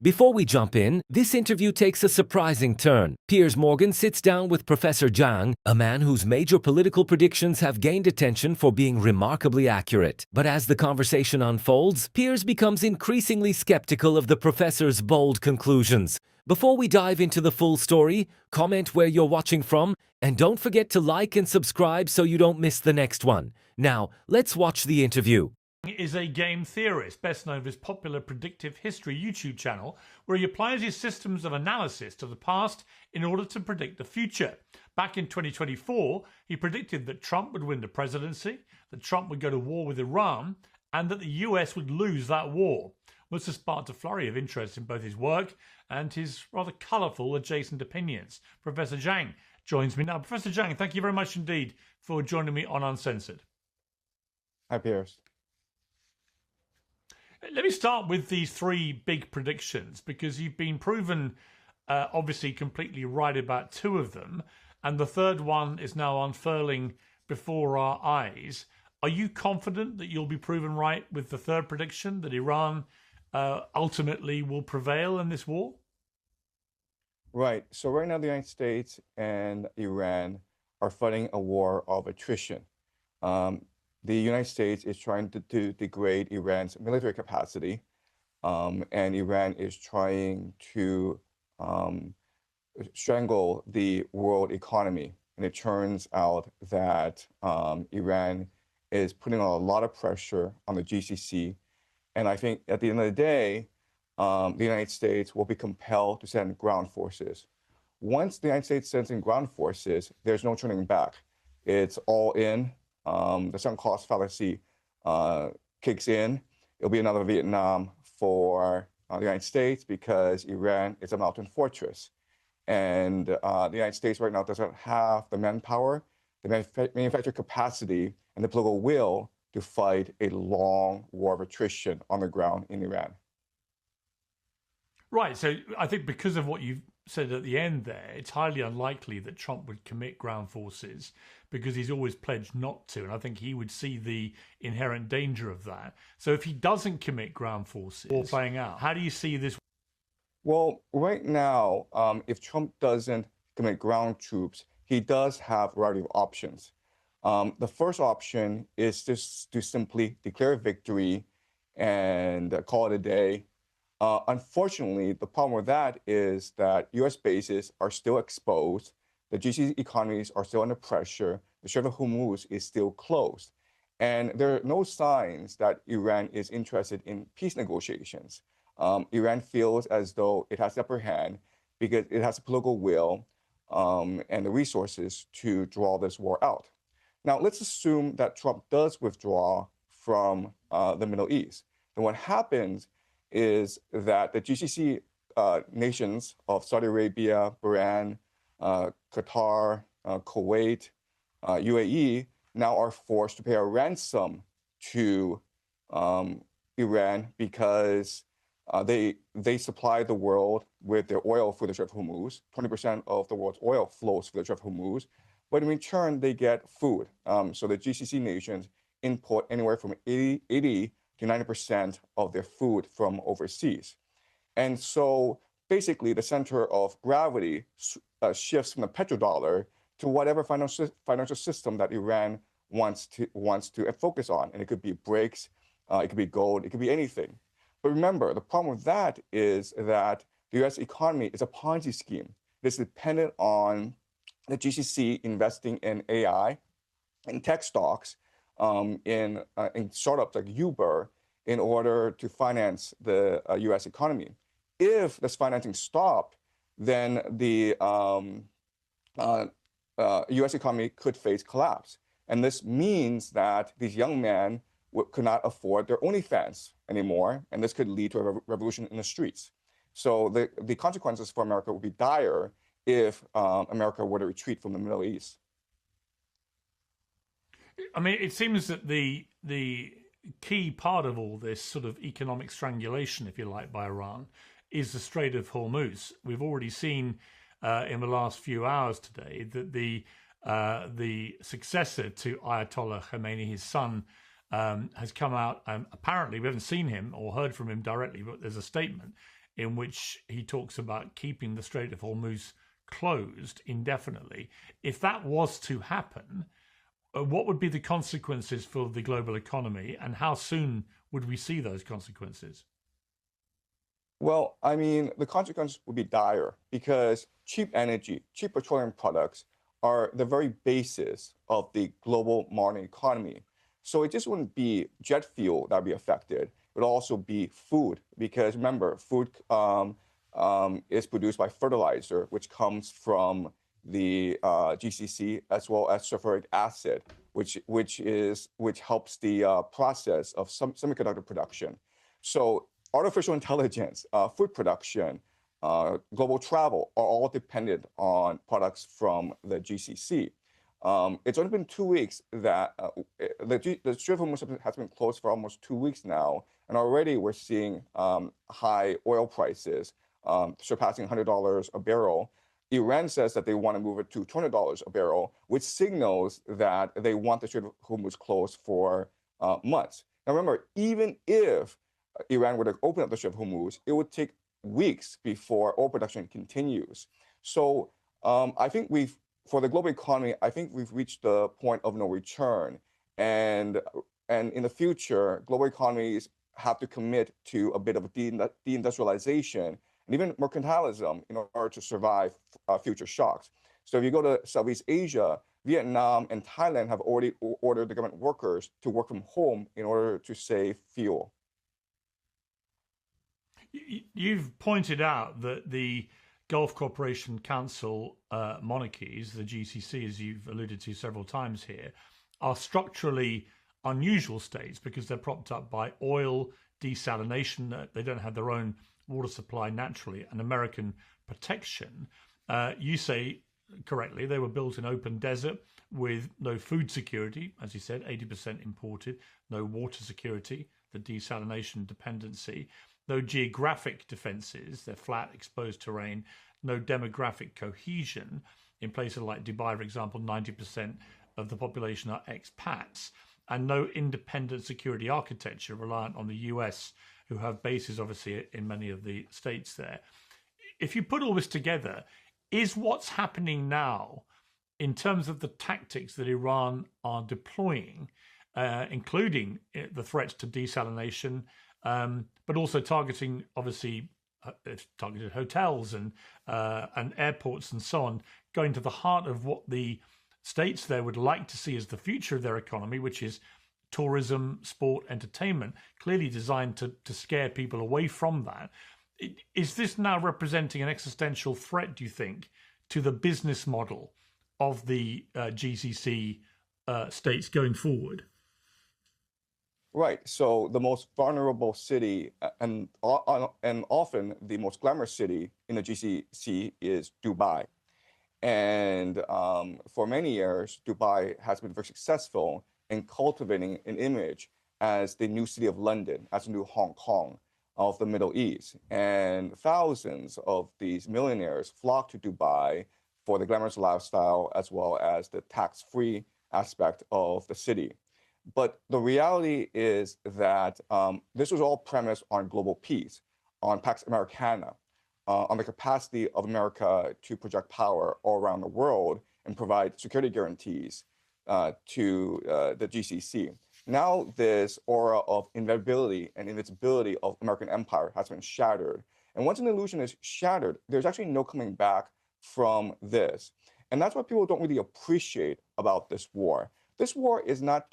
Before we jump in, this interview takes a surprising turn. Piers Morgan sits down with Professor Jiang, a man whose major political predictions have gained attention for being remarkably accurate. But as the conversation unfolds, Piers becomes increasingly skeptical of the professor's bold conclusions. Before we dive into the full story, comment where you're watching from, and don't forget to like and subscribe so you don't miss the next one. Now, let's watch the interview. Is a game theorist, best known for his popular Predictive History YouTube channel, where he applies his systems of analysis to the past in order to predict the future. Back in 2024, he predicted that Trump would win the presidency, that Trump would go to war with Iran, and that the US would lose that war. This has sparked a flurry of interest in both his work and his rather colourful adjacent opinions. Professor Jiang joins me now. Professor Jiang, thank you very much indeed for joining me on Uncensored. Hi, Piers. Let me start with these three big predictions, because you've been proven obviously completely right about two of them, and the third one is now unfurling before our eyes. Are you confident that you'll be proven right with the third prediction, that Iran ultimately will prevail in this war? Right. So right now, the United States and Iran are fighting a war of attrition. The United States is trying to degrade Iran's military capacity, and Iran is trying to strangle the world economy. And it turns out that Iran is putting a lot of pressure on the GCC. And I think at the end of the day, the United States will be compelled to send ground forces. Once the United States sends in ground forces, there's no turning back. It's all in. The sunk cost fallacy kicks in. It'll be another Vietnam for the United States, because Iran is a mountain fortress. And the United States right now doesn't have the manpower, the manufacturing capacity, and the political will to fight a long war of attrition on the ground in Iran. Right. So I think because of what you've said at the end there, it's highly unlikely that Trump would commit ground forces, because he's always pledged not to. And I think he would see the inherent danger of that. So if he doesn't commit ground forces or playing out, how do you see this? Well, right now, if Trump doesn't commit ground troops, he does have a variety of options. The first option is just to simply declare victory and call it a day. Unfortunately, the problem with that is that US bases are still exposed. The GCC economies are still under pressure. The Strait of Hormuz is still closed. And there are no signs that Iran is interested in peace negotiations. Iran feels as though it has the upper hand because it has the political will and the resources to draw this war out. Now, let's assume that Trump does withdraw from the Middle East. Then what happens is that the GCC nations of Saudi Arabia, Bahrain, Qatar, Kuwait, UAE now are forced to pay a ransom to Iran, because they supply the world with their oil through the Strait of Hormuz. 20% of the world's oil flows through the Strait of Hormuz. But in return, they get food. So the GCC nations import anywhere from 80 to 90% of their food from overseas. And so basically the center of gravity shifts from the petrodollar to whatever financial system that Iran wants to focus on. And it could be BRICS, it could be gold, it could be anything. But remember, the problem with that is that the US economy is a Ponzi scheme. It's dependent on the GCC investing in AI, in tech stocks, in startups like Uber, in order to finance the US economy. If this financing stopped, then the US economy could face collapse. And this means that these young men could not afford their OnlyFans anymore, and this could lead to a revolution in the streets. So the consequences for America would be dire if America were to retreat from the Middle East. I mean, it seems that the key part of all this sort of economic strangulation, if you like, by Iran is the Strait of Hormuz. We've already seen in the last few hours today that the successor to Ayatollah Khamenei, his son, has come out. Apparently, we haven't seen him or heard from him directly, but there's a statement in which he talks about keeping the Strait of Hormuz closed indefinitely. If that was to happen, what would be the consequences for the global economy, and how soon would we see those consequences? Well, I mean, the consequences would be dire because cheap energy, cheap petroleum products are the very basis of the global modern economy. So it just wouldn't be jet fuel that would be affected. It would also be food because remember, food is produced by fertilizer, which comes from the GCC as well as sulfuric acid, which helps the process of some semiconductor production. So artificial intelligence, food production, global travel are all dependent on products from the GCC. It's only been 2 weeks that the Strait of Hormuz has been closed for almost 2 weeks now, and already we're seeing high oil prices surpassing $100 a barrel. Iran says that they want to move it to $20 a barrel, which signals that they want the Strait of Hormuz closed for months. Now, remember, even if Iran were to open up the Strait of Hormuz, it would take weeks before oil production continues. So I think for the global economy, I think we've reached the point of no return. And in the future, global economies have to commit to a bit of deindustrialization and even mercantilism in order to survive future shocks. So if you go to Southeast Asia, Vietnam and Thailand have already ordered the government workers to work from home in order to save fuel. You've pointed out that the Gulf Cooperation Council monarchies, the GCC, as you've alluded to several times here, are structurally unusual states because they're propped up by oil, desalination. They don't have their own water supply naturally, and American protection. You say correctly, they were built in open desert with no food security, as you said, 80% imported, no water security, the desalination dependency, no geographic defenses, they're flat, exposed terrain, no demographic cohesion. In places like Dubai, for example, 90% of the population are expats, and no independent security architecture reliant on the US, who have bases obviously in many of the states there. If you put all this together, is what's happening now in terms of the tactics that Iran are deploying, including the threats to desalination, but also targeting, obviously, targeted hotels and airports and so on, going to the heart of what the states there would like to see as the future of their economy, which is tourism, sport, entertainment, clearly designed to scare people away from that. Is this now representing an existential threat, do you think, to the business model of the GCC states going forward? Right. So the most vulnerable city and often the most glamorous city in the GCC is Dubai. And for many years, Dubai has been very successful in cultivating an image as the new city of London, as the new Hong Kong of the Middle East. And thousands of these millionaires flock to Dubai for the glamorous lifestyle as well as the tax-free aspect of the city. But the reality is that this was all premised on global peace, on Pax Americana, on the capacity of America to project power all around the world and provide security guarantees to the GCC. Now this aura of inevitability and invincibility of American empire has been shattered. And once an illusion is shattered, there's actually no coming back from this. And that's what people don't really appreciate about this war. This war is not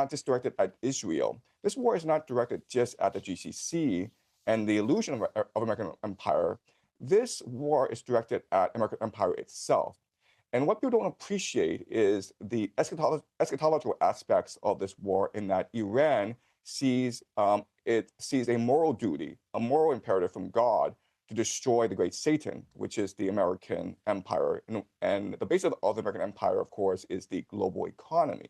just directed at Israel. This war is not directed just at the GCC and the illusion of American empire. This war is directed at American empire itself. And what people don't appreciate is the eschatological aspects of this war, in that Iran sees a moral duty, a moral imperative from God to destroy the great Satan, which is the American empire. And the basis of the American empire, of course, is the global economy.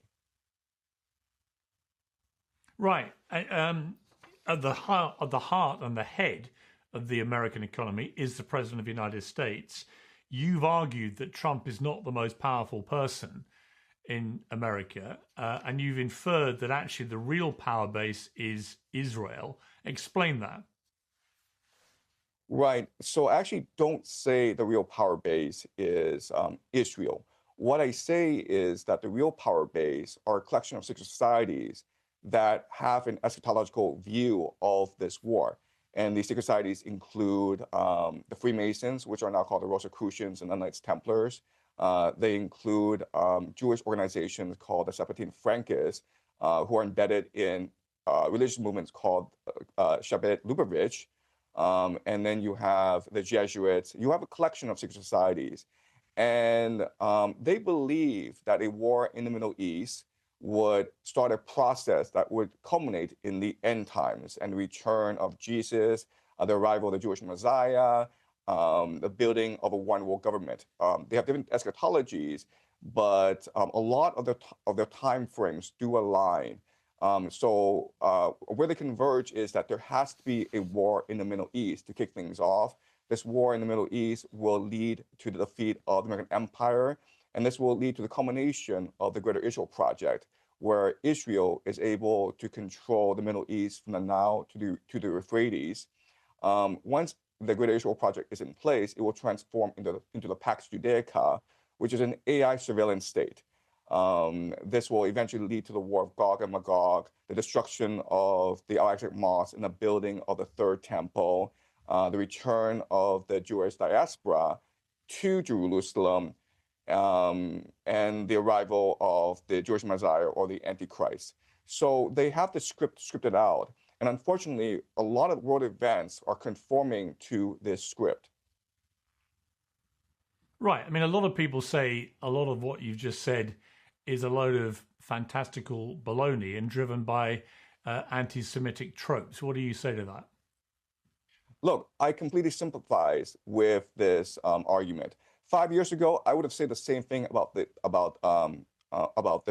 Right. At the heart and the head of the American economy is the President of the United States. You've argued that Trump is not the most powerful person in America, and you've inferred that actually the real power base is Israel. Explain that. Right. So I actually don't say the real power base is Israel. What I say is that the real power base are a collection of secret societies that have an eschatological view of this war. And these secret societies include the Freemasons, which are now called the Rosicrucians and the Knights Templars. They include Jewish organizations called the Sephardim Frankists, who are embedded in religious movements called Shabbat Lubavitch. And then you have the Jesuits. You have a collection of secret societies. And they believe that a war in the Middle East would start a process that would culminate in the end times and the return of Jesus, the arrival of the Jewish Messiah, the building of a one world government. They have different eschatologies, but a lot of their time frames do align. So where they converge is that there has to be a war in the Middle East to kick things off. This war in the Middle East will lead to the defeat of the American Empire, and this will lead to the culmination of the Greater Israel Project, where Israel is able to control the Middle East from the Nile to the Euphrates. Once the Greater Israel Project is in place, it will transform into the Pax Judaica, which is an AI surveillance state. This will eventually lead to the war of Gog and Magog, the destruction of the Al-Aqsa Mosque and the building of the Third Temple, the return of the Jewish diaspora to Jerusalem, and the arrival of the Jewish Messiah or the Antichrist. So they have the script scripted out. And unfortunately, a lot of world events are conforming to this script. Right. I mean, a lot of people say a lot of what you've just said is a load of fantastical baloney and driven by anti-Semitic tropes. What do you say to that? Look, I completely sympathize with this argument. 5 years ago, I would have said the same thing about this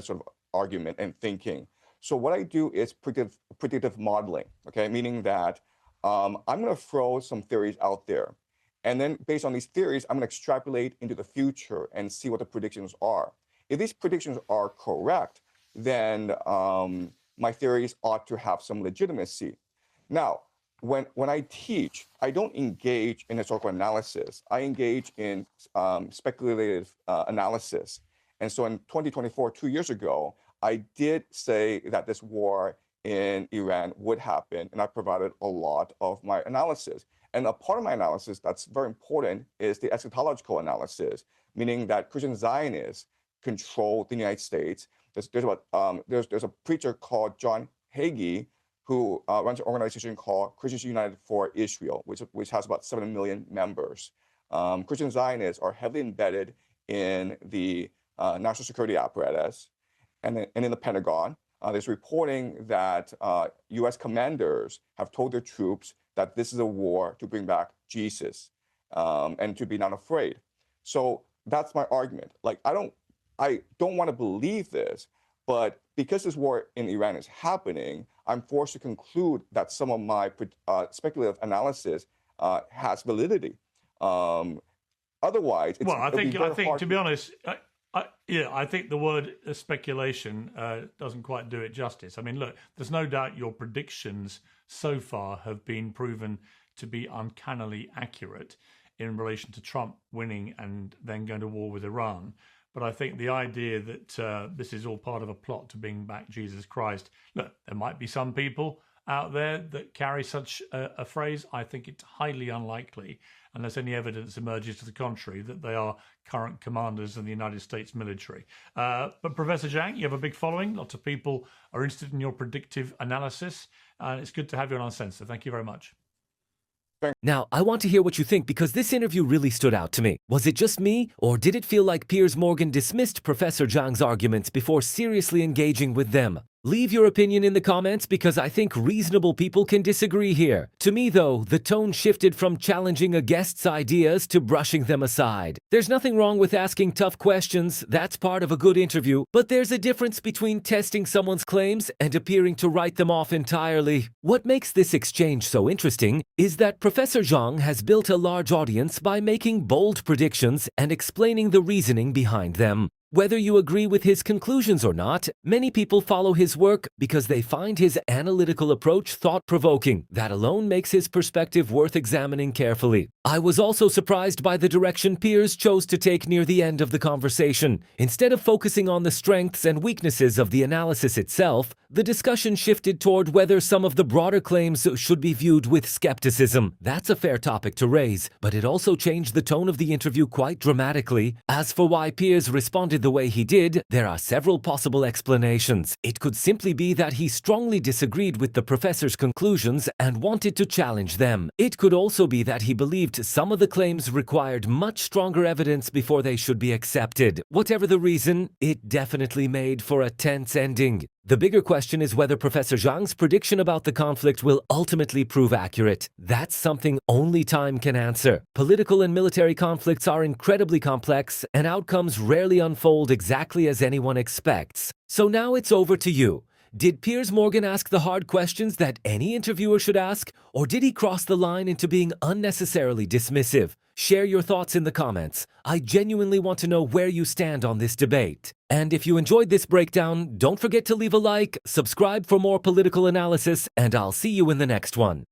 sort of argument and thinking. So what I do is predictive modeling, okay? Meaning that I'm going to throw some theories out there. And then based on these theories, I'm going to extrapolate into the future and see what the predictions are. If these predictions are correct, then my theories ought to have some legitimacy. Now, when I teach, I don't engage in historical analysis. I engage in speculative analysis. And so in 2024, 2 years ago, I did say that this war in Iran would happen, and I provided a lot of my analysis. And a part of my analysis that's very important is the eschatological analysis, meaning that Christian Zionists control the United States. There's a preacher called John Hagee who runs an organization called Christians United for Israel, which has about 7 million members. Christian Zionists are heavily embedded in the national security apparatus and in the Pentagon. There's reporting that U.S. commanders have told their troops that this is a war to bring back Jesus and to be not afraid. So that's my argument. Like, I don't want to believe this, but because this war in Iran is happening, I'm forced to conclude that some of my speculative analysis has validity. Otherwise, well, I think to be honest, I think the word speculation doesn't quite do it justice. I mean, look, there's no doubt your predictions so far have been proven to be uncannily accurate in relation to Trump winning and then going to war with Iran. But I think the idea that this is all part of a plot to bring back Jesus Christ, look, there might be some people out there that carry such a phrase. I think it's highly unlikely, unless any evidence emerges to the contrary, that they are current commanders in the United States military. But Professor Jiang, you have a big following. Lots of people are interested in your predictive analysis. And it's good to have you on Uncensored. Thank you very much. Now, I want to hear what you think because this interview really stood out to me. Was it just me, or did it feel like Piers Morgan dismissed Professor Jiang's arguments before seriously engaging with them? Leave your opinion in the comments because I think reasonable people can disagree here. To me, though, the tone shifted from challenging a guest's ideas to brushing them aside. There's nothing wrong with asking tough questions, that's part of a good interview, but there's a difference between testing someone's claims and appearing to write them off entirely. What makes this exchange so interesting is that Professor Jiang has built a large audience by making bold predictions and explaining the reasoning behind them. Whether you agree with his conclusions or not, many people follow his work because they find his analytical approach thought-provoking. That alone makes his perspective worth examining carefully. I was also surprised by the direction Piers chose to take near the end of the conversation. Instead of focusing on the strengths and weaknesses of the analysis itself, the discussion shifted toward whether some of the broader claims should be viewed with skepticism. That's a fair topic to raise, but it also changed the tone of the interview quite dramatically. As for why Piers responded the way he did, there are several possible explanations. It could simply be that he strongly disagreed with the professor's conclusions and wanted to challenge them. It could also be that he believed some of the claims required much stronger evidence before they should be accepted. Whatever the reason, it definitely made for a tense ending. The bigger question is whether Professor Jiang's prediction about the conflict will ultimately prove accurate. That's something only time can answer. Political and military conflicts are incredibly complex, and outcomes rarely unfold exactly as anyone expects. So now it's over to you. Did Piers Morgan ask the hard questions that any interviewer should ask, or did he cross the line into being unnecessarily dismissive? Share your thoughts in the comments. I genuinely want to know where you stand on this debate. And if you enjoyed this breakdown, don't forget to leave a like, subscribe for more political analysis, and I'll see you in the next one.